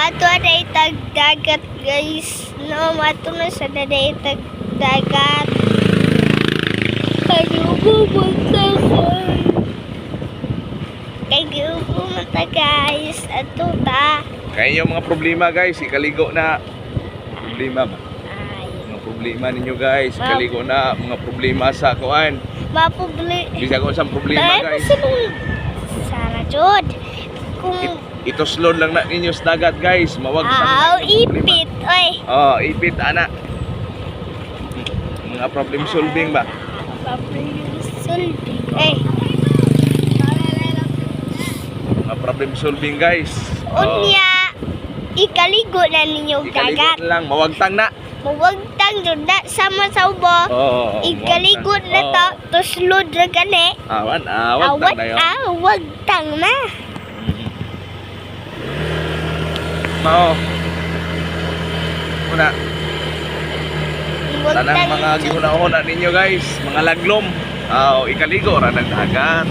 Mato na itagdagat guys. No, mato na sa na itagdagat. Kayubo magtakay. Kayubo mata guys. Ato ta. Kaya yung mga problema guys, ikaligo na. Problema ba? Ay. Mga problema ninyo guys, ikaligo na. Mga problema sa kuan. Bisa ko sa problema guys. Sana jud. Kung Ito slod lang na ninyo sa dagat guys. Mawag sa ipit oy. Oh, ipit ana. Mga problem solving ba? Problem solving. Eh. Mga problem solving guys. Unya, ikaligo na ninyo Ikaligo dagat. lang, mawagtang na. Mawagtang jud na sama sa ubo. Ikaligo na to, to slod ra gani. Awan, wagtang na yun. Wagtang na. Mao. Una, Wagtang tanang mga gihuna-huna ninyo guys, mga laglom. Ikaligo ra ng dagat.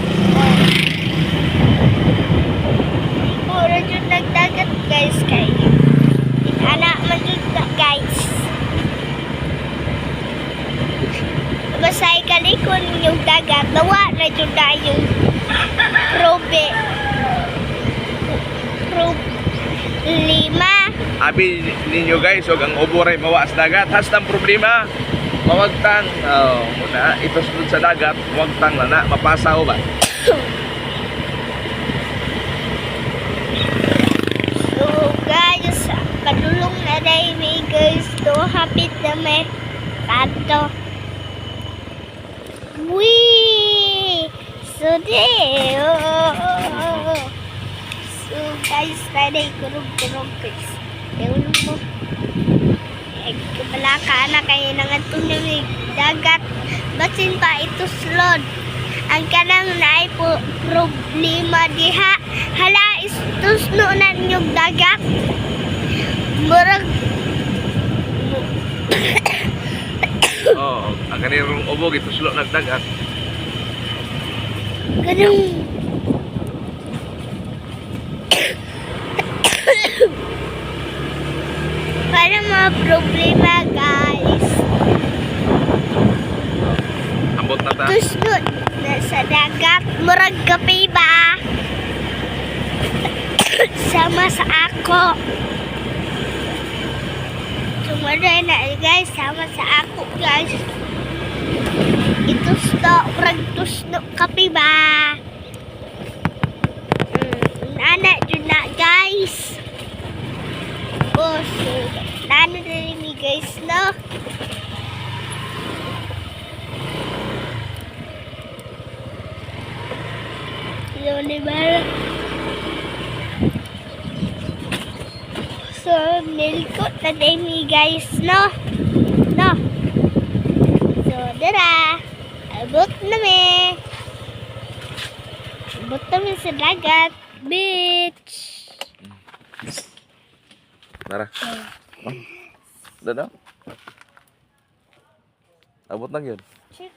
Puro jud nagdagat guys kay. Anak man jud na guys. Basta ikaligo ninyong dagat, nawa na jud na yung problema. Abi ninyo guys, og ang uboray mawa sa dagat. Hastang problema, mawagtang. Muna, ito sunod sa dagat, mawagtang na mapasaw ba? So guys, padulong na dahil may guys to hapit na may kanto. Wee! So So guys, taday kurog-kurog guys. Ewan mo. Kabalaka na kayo nang may dagat. Basin pa ito slod. Ang kanang naay po problema diha. Hala, istusno na ninyong dagat. Murag. Ang kanirong ubog, ito sulok ng dagat. Ganun. Para mga problema guys. Ambot na ta. Tusnod na sa dagat. Murag kape ba? Sama sa ako. Sumara na guys. Sama sa ako guys. Itusno. Murag tusno kape ba? Nana dyan na guys. Oh, so, nana na rin guys, no? Yun, diba? So, nilkot na din guys, no? No? So, dara. Abot na me. Abot na sa dagat. Beach. Tara. Dada. Abot na yun. Shit.